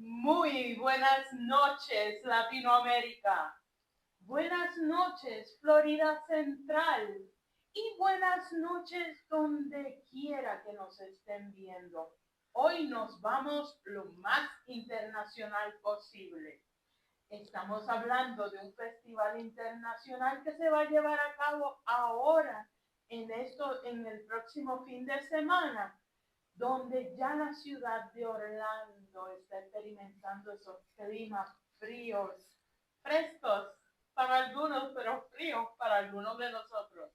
Muy buenas noches, Latinoamérica. Buenas noches, Florida Central. Y buenas noches donde quiera que nos estén viendo. Hoy nos vamos lo más internacional posible. Estamos hablando de un festival internacional que se va a llevar a cabo ahora, en el próximo fin de semana, donde ya la ciudad de Orlando está experimentando esos climas fríos, frescos para algunos, pero fríos para algunos de nosotros.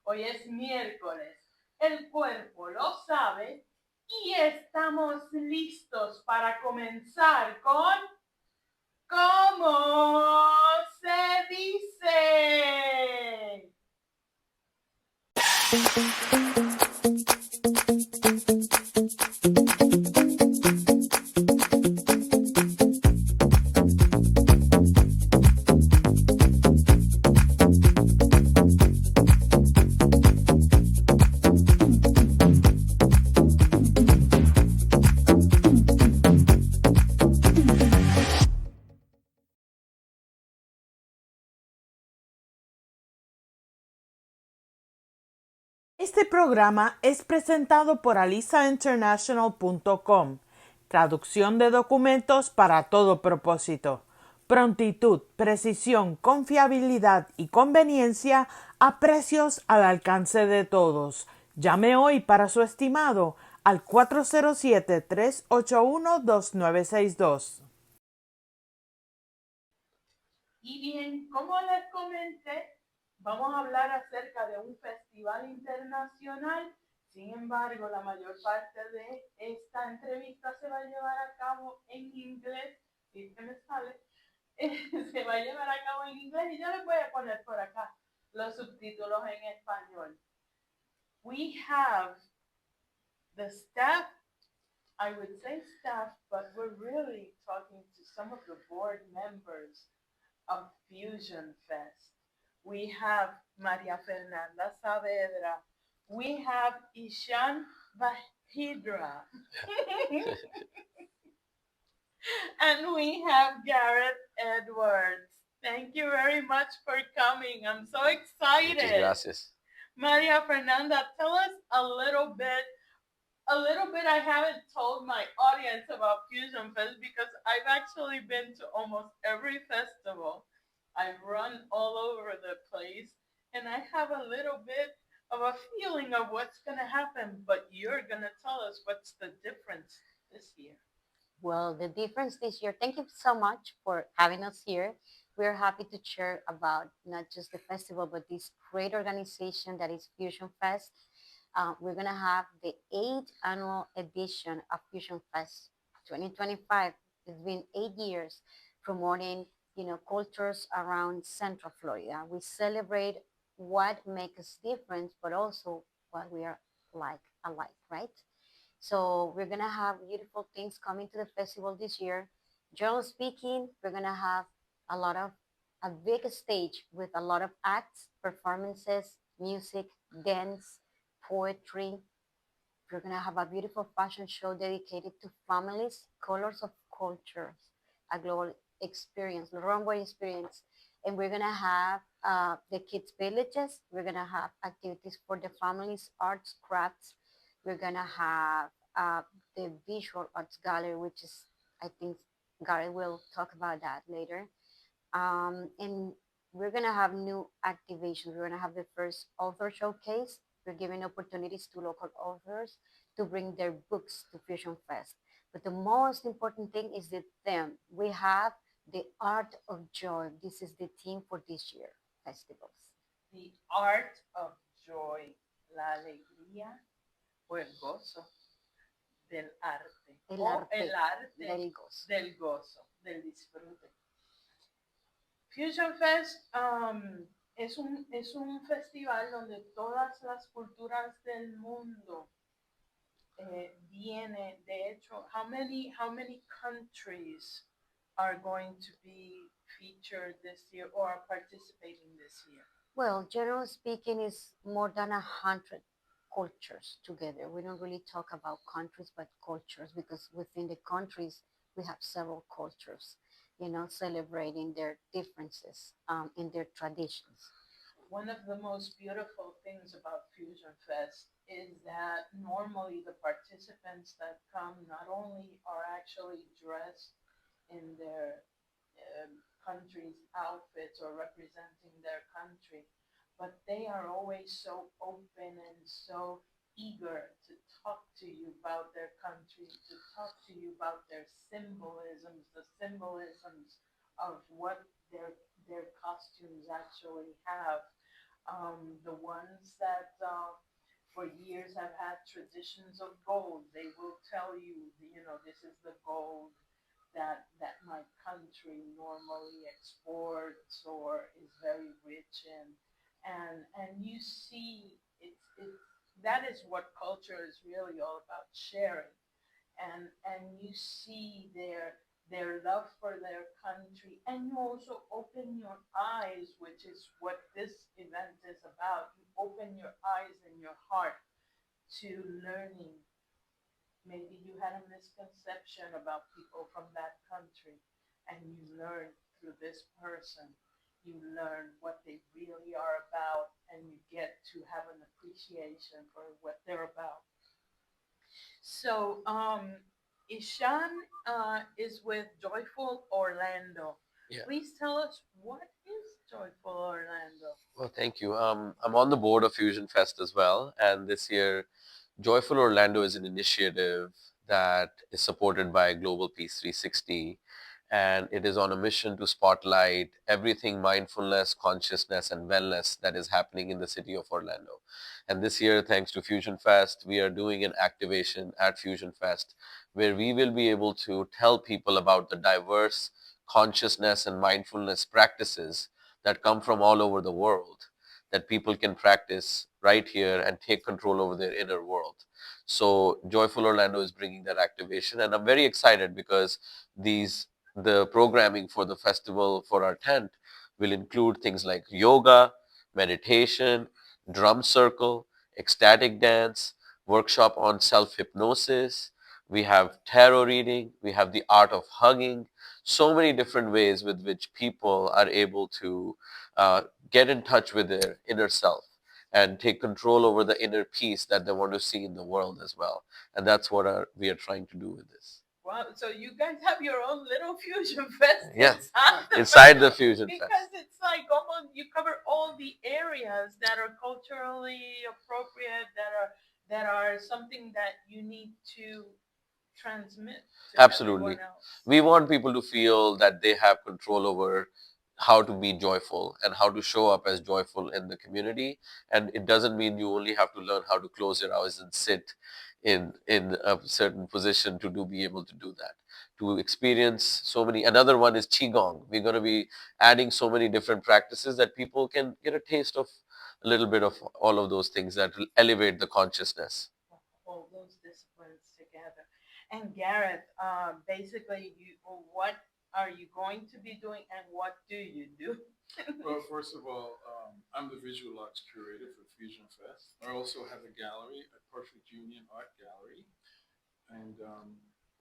Hoy es miércoles, el cuerpo lo sabe y estamos listos para comenzar con ¿Cómo se dice? Este programa es presentado por alisainternational.com. Traducción de documentos para todo propósito. Prontitud, precisión, confiabilidad y conveniencia a precios al alcance de todos. Llame hoy para su estimado al 407-381-2962. Y bien, como les comenté, vamos a hablar acerca de un festival internacional. Sin embargo, la mayor parte de esta entrevista se va a llevar a cabo en inglés. Si es que me sale, se va a llevar a cabo en inglés y yo les voy a poner por acá los subtítulos en español. We have the staff, I would say staff, but we're really talking to some of the board members of FusionFest. We have María Fernanda Saavedra. We have Ishaad Vadhera. And we have Gareth Edwards. Thank you very much for coming. I'm so excited. Muchas gracias. María Fernanda, tell us a little bit. I haven't told my audience about FusionFest because I've actually been to almost every festival. I've run all over the place and I have a little bit of a feeling of what's going to happen, but you're going to tell us what's the difference this year. Well, the difference this year, thank you so much for having us here. We're happy to share about not just the festival, but this great organization that is Fusion Fest. We're going to have the 8th annual edition of Fusion Fest 2025. It's been 8 years promoting, cultures around Central Florida. We celebrate what makes us different, but also what we are alike, right? So we're gonna have beautiful things coming to the festival this year. Generally speaking, we're gonna have a big stage with a lot of acts, performances, music, dance, poetry. We're gonna have a beautiful fashion show dedicated to families, colors of cultures, a global experience, the runway experience. And we're gonna have the kids' villages. We're gonna have activities for the families, arts, crafts. We're gonna have the visual arts gallery, which is, I think, Gareth will talk about that later. And we're gonna have new activations. We're gonna have the first author showcase. We're giving opportunities to local authors to bring their books to Fusion Fest. But the most important thing is the theme. We have the art of joy. This is the theme for this year festivals. The art of joy, la alegría o el gozo del arte. El arte el arte del gozo. Del gozo, del disfrute. Fusion Fest es un festival donde todas las culturas del mundo viene. De hecho, how many countries are going to be featured this year or are participating this year? Well, generally speaking, it's more than 100 cultures together. We don't really talk about countries, but cultures, because within the countries, we have several cultures, celebrating their differences in their traditions. One of the most beautiful things about Fusion Fest is that normally the participants that come not only are actually dressed in their country's outfits or representing their country, but they are always so open and so eager to talk to you about their country, to talk to you about their symbolisms, the symbolisms of what their costumes actually have. The ones that for years have had traditions of gold, they will tell you, this is the gold that my country normally exports or is very rich in, and you see it's that is what culture is really all about, sharing, and you see their love for their country, and you also open your eyes, which is what this event is about. You open your eyes and your heart to learning. Maybe you had a misconception about people from that country, and you learn through this person. You learn what they really are about, and you get to have an appreciation for what they're about. So, Ishan is with Joyful Orlando. Yeah. Please tell us, what is Joyful Orlando? Well, thank you. I'm on the board of Fusion Fest as well, and this year, Joyful Orlando is an initiative that is supported by Global Peace 360, and it is on a mission to spotlight everything mindfulness, consciousness, and wellness that is happening in the city of Orlando. And this year, thanks to Fusion Fest, we are doing an activation at Fusion Fest where we will be able to tell people about the diverse consciousness and mindfulness practices that come from all over the world that people can practice right here and take control over their inner world. So Joyful Orlando is bringing that activation, and I'm very excited because the programming for the festival for our tent will include things like yoga, meditation, drum circle, ecstatic dance, workshop on self-hypnosis. We have tarot reading, we have the art of hugging, so many different ways with which people are able to uh, get in touch with their inner self and take control over the inner peace that they want to see in the world as well. And that's what we are trying to do with this. Wow, so you guys have your own little Fusion Fest Yeah, inside the Fusion because Fest. it's like almost you cover all the areas that are culturally appropriate, that are something that you need to transmit to Absolutely. everyone else. We want people to feel that they have control over how to be joyful and how to show up as joyful in the community. And it doesn't mean you only have to learn how to close your eyes and sit in a certain position to be able to do that. To experience so many. Another one is qigong. We're going to be adding so many different practices that people can get a taste of a little bit of all of those things that will elevate the consciousness. All those disciplines together. And Gareth, basically, what are you going to be doing, and what do you do? Well, first of all, I'm the visual arts curator for Fusion Fest. I also have a gallery, a Perfect Union Art Gallery, and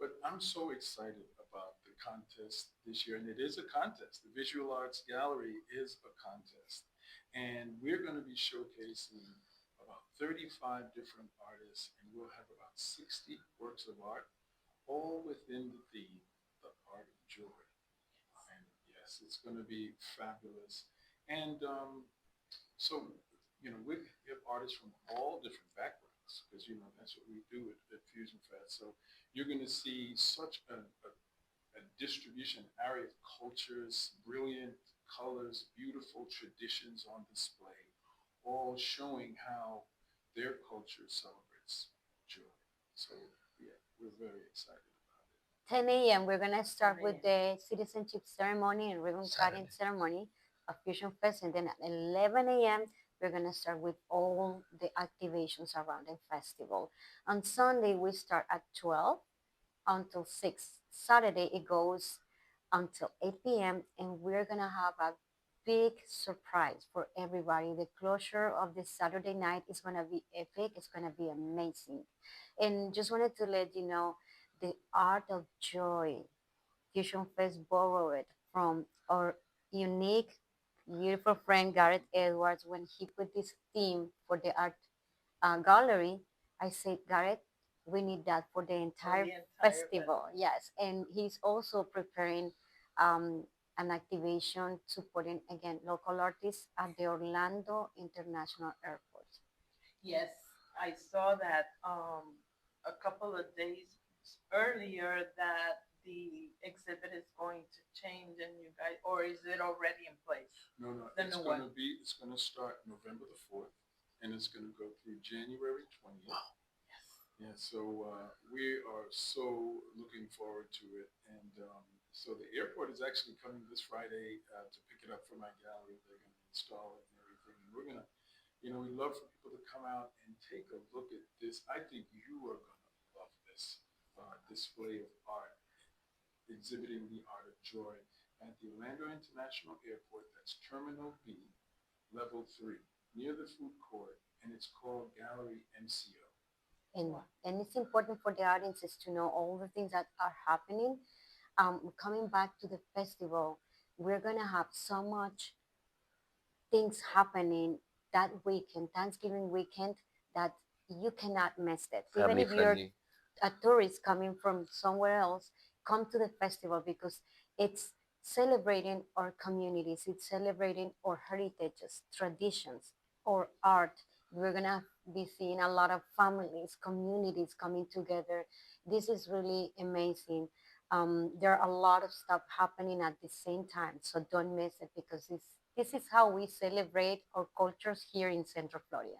but I'm so excited about the contest this year, and it is a contest. The Visual Arts Gallery is a contest, and we're going to be showcasing about 35 different artists, and we'll have about 60 works of art, all within the theme, the art of joy. And yes, it's going to be fabulous. And so, we have artists from all different backgrounds because, that's what we do at Fusion Fest. So you're going to see such a distribution area of cultures, brilliant colors, beautiful traditions on display, all showing how their culture celebrates joy. So, yeah, we're very excited about it. 10 a.m. We're gonna start with the citizenship ceremony and ribbon cutting ceremony of Fusion Fest, and then at 11 a.m. we're gonna start with all the activations around the festival. On Sunday we start at 12 until 6. Saturday it goes until 8 p.m. and we're gonna have a big surprise for everybody. The closure of this Saturday night is gonna be epic. It's gonna be amazing. And just wanted to let you know the art of joy Fusion Fest borrowed from our unique, beautiful friend Gareth Edwards when he put this theme for the art gallery. I said, Gareth, we need that for the entire, festival. Yes, and he's also preparing um, an activation supporting again local artists at the Orlando International Airport. Yes, I saw that a couple of days earlier that the exhibit is going to change and you guys, or is it already in place? No, The it's new going one. to be, it's going to start November the 4th and it's going to go through January 20th. Yes. Yeah, so we are so looking forward to it. And so the airport is actually coming this Friday to pick it up from my gallery. They're going to install it and everything. And we're going to, we'd love for people to come out and take a look at this. I think you are going to love this display of art, exhibiting the art of joy at the Orlando International Airport. That's Terminal B, Level 3, near the food court, and it's called Gallery MCO. And it's important for the audiences to know all the things that are happening. Coming back to the festival, we're gonna have so much things happening that weekend, Thanksgiving weekend, that you cannot miss it. Even Family if you're friendly. a tourist coming from somewhere else, come to the festival because it's celebrating our communities, it's celebrating our heritages, traditions, or art. We're gonna be seeing a lot of families, communities coming together. This is really amazing. There are a lot of stuff happening at the same time, so don't miss it because this is how we celebrate our cultures here in Central Florida.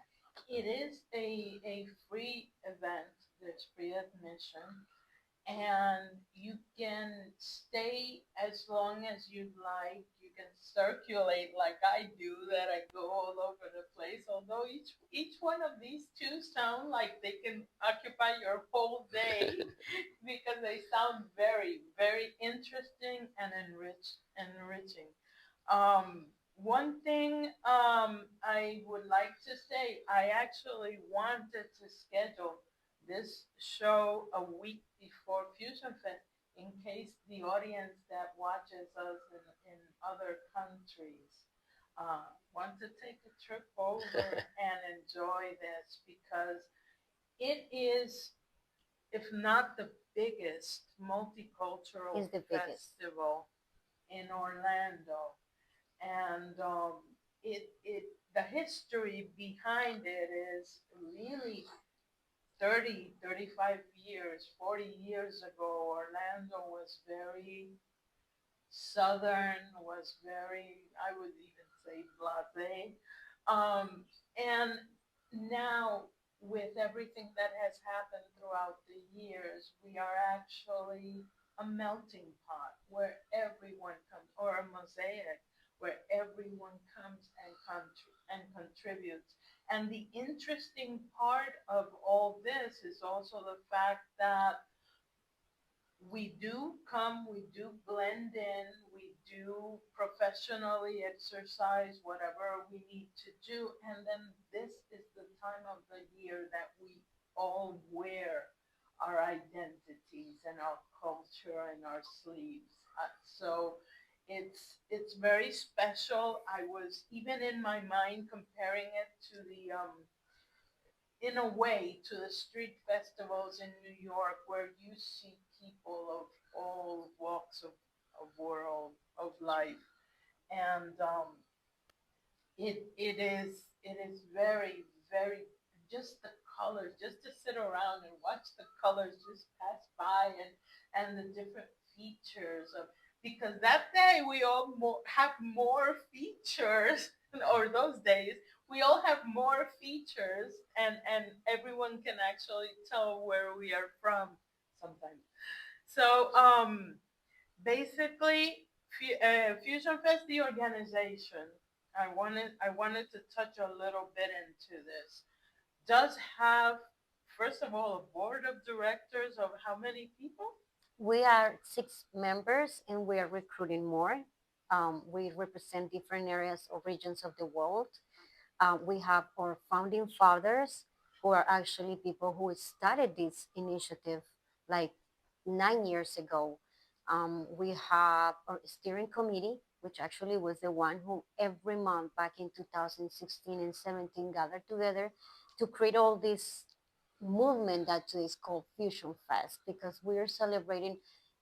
It is a free event. There's free admission, and you can stay as long as you'd like. You can circulate like I do, that I go all over the place. Although each one of these two sound like they can occupy your whole day because they sound very, very interesting and enriching. One thing I would like to say, I actually wanted to schedule this show a week before Fusion Fest in case the audience that watches us in other countries want to take a trip over and enjoy this, because it is, if not the biggest multicultural Is the biggest. festival in Orlando. And it the history behind it is really 30, 35 years, 40 years ago. Orlando was very southern, was very, I would even say, blasé. And now, with everything that has happened throughout the years, we are actually a melting pot where everyone comes, or a mosaic where everyone comes and contributes. And the interesting part of all this is also the fact that we do come, we do blend in, we do professionally exercise whatever we need to do. And then this is the time of the year that we all wear our identities and our culture and our sleeves. So it's very special. I was even in my mind comparing it to the in a way, to the street festivals in New York, where you see people of all walks of world, of life. And it is very, very, just the colors, just to sit around and watch the colors just pass by, and the different features of, because that day we all have more features or those days we all have more features, and everyone can actually tell where we are from sometimes. So basically, Fusion Fest, the organization, I wanted to touch a little bit into this. Does have, first of all, a board of directors of how many people? We are 6 members and we are recruiting more. We represent different areas or regions of the world. We have our founding fathers who are actually people who started this initiative like 9 years ago. We have our steering committee, which actually was the one who every month back in 2016 and 17 gathered together to create all this movement that today is called Fusion Fest, because we are celebrating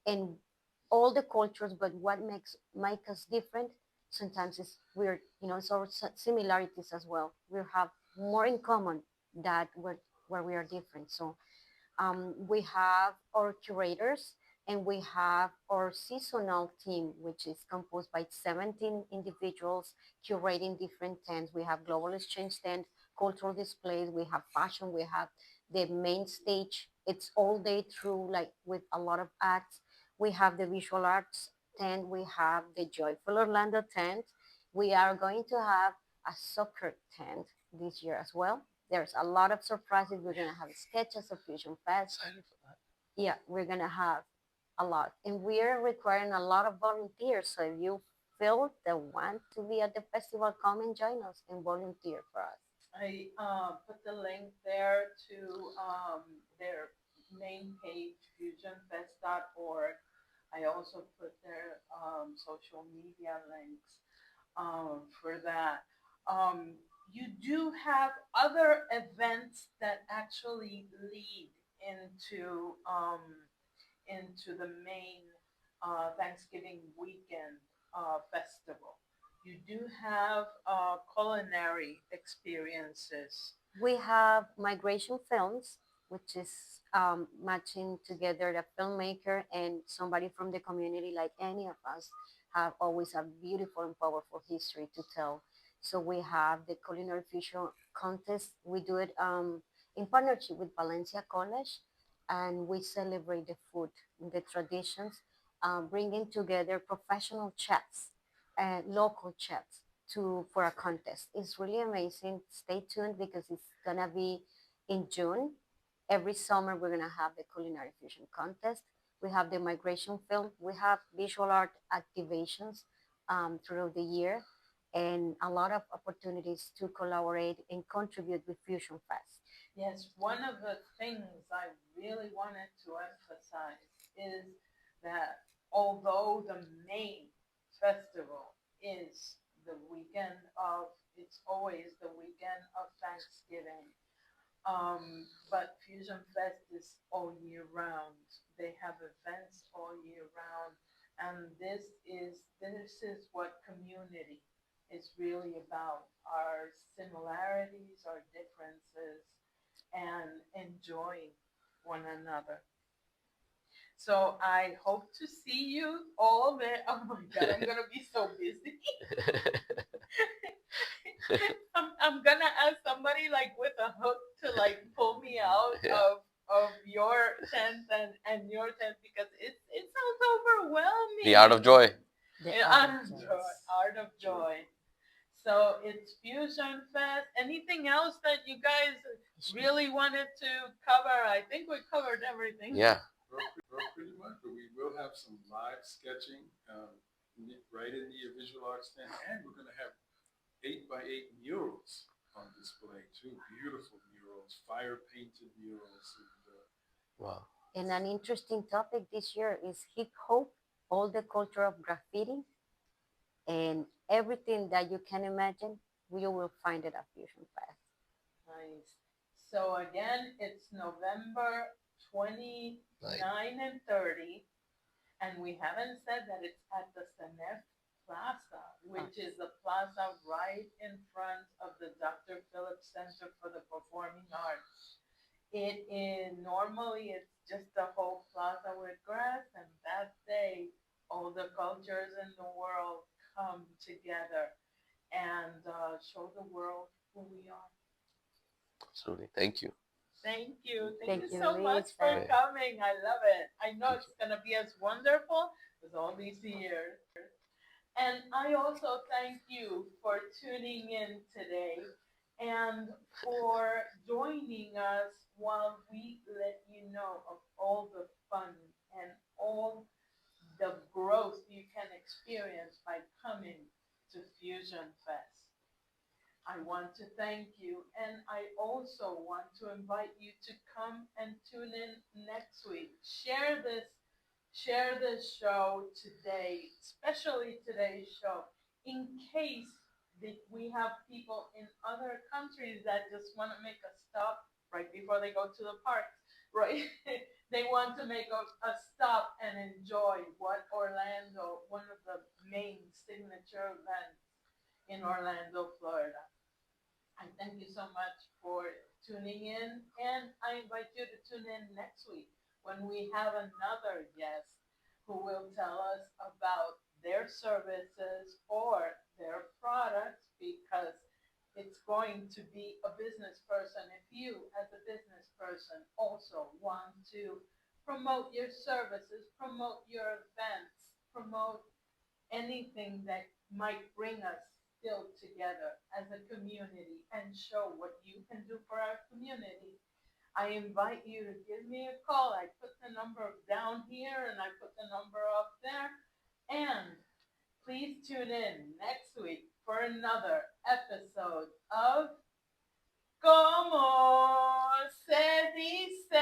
in all the cultures, but what make us different sometimes is we're, it's our similarities as well. We have more in common that where we are different. So we have our curators, and we have our seasonal team, which is composed by 17 individuals curating different tents. We have global exchange tent, cultural displays, we have fashion, we have the main stage. It's all day through, like with a lot of acts. We have the visual arts tent, we have the Joyful Orlando tent. We are going to have a soccer tent this year as well. There's a lot of surprises. We're gonna have sketches of Fusion Fest. Yeah, we're gonna have a lot, and we're requiring a lot of volunteers. So if you feel the want to be at the festival, come and join us and volunteer for us. I put the link there to their main page, fusionfest.org. I also put their social media links for that. You do have other events that actually lead into the main Thanksgiving weekend festival. You do have culinary experiences. We have migration films, which is matching together the filmmaker and somebody from the community, like any of us, have always a beautiful and powerful history to tell. So we have the culinary fusion contest. We do it in partnership with Valencia College, and we celebrate the food, the traditions, bringing together professional chefs and local chefs to for a contest. It's really amazing. Stay tuned because it's gonna be in June. Every summer we're gonna have the culinary fusion contest. We have the migration film. We have visual art activations throughout the year, and a lot of opportunities to collaborate and contribute with Fusion Fest. Yes, one of the things I really wanted to emphasize is that although the main festival is the weekend of, it's always the weekend of Thanksgiving, but Fusion Fest is all year round. They have events all year round, and this is what community is really about: our similarities, our differences, and enjoying one another. So I hope to see you all there. Oh my God, I'm gonna be so busy. I'm gonna ask somebody like with a hook to like pull me out of your tent and your tent, because it sounds overwhelming. The art of joy. Art of joy. So it's Fusion Fest. Anything else that you guys really wanted to cover? I think we covered everything. Yeah. Well, pretty much, but we will have some live sketching right in the visual arts stand, and we're going to have 8x8 murals on display too. Beautiful murals, fire painted murals. Wow. And an interesting topic this year is hip hop, all the culture of graffiti, and everything that you can imagine, you will find it at Fusion Fest. Nice. So again, it's November 29 and 30. And we haven't said that it's at the Senef Plaza, which is the plaza right in front of the Dr. Phillips Center for the Performing Arts. It is normally it's just a whole plaza with grass, and that day all the cultures in the world come together and show the world who we are. Absolutely. Thank you. Thank you. Thank Thank you, you so much for Lisa. coming. I love it. I know it's going to be as wonderful as all these years. And I also thank you for tuning in today and for joining us while we let you know of all the fun and all the growth you can experience by coming to Fusion Fest. I want to thank you, and I also want to invite you to come and tune in next week. share this show today, especially today's show, in case we have people in other countries that just want to make a stop right before they go to the park, right? They want to make a stop and enjoy what Orlando, one of the main signature events in Orlando, Florida. I thank you so much for tuning in, and I invite you to tune in next week when we have another guest who will tell us about their services or their products, because it's going to be a business person. If you, as a business person, also want to promote your services, promote your events, promote anything that might bring us still together as a community and show what you can do for our community, I invite you to give me a call. I put the number down here and I put the number up there. And please tune in next week for another episode of ¿Cómo se dice?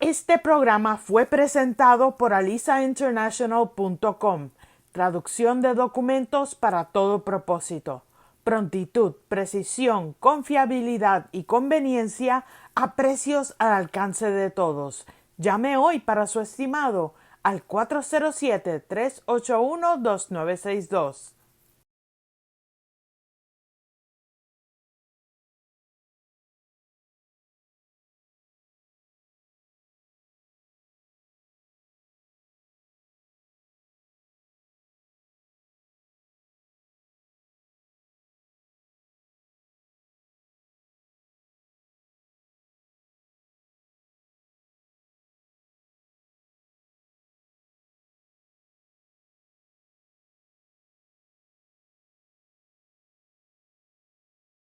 Este programa fue presentado por alisainternational.com, traducción de documentos para todo propósito. Prontitud, precisión, confiabilidad y conveniencia a precios al alcance de todos. Llame hoy para su estimado al 407-381-2962.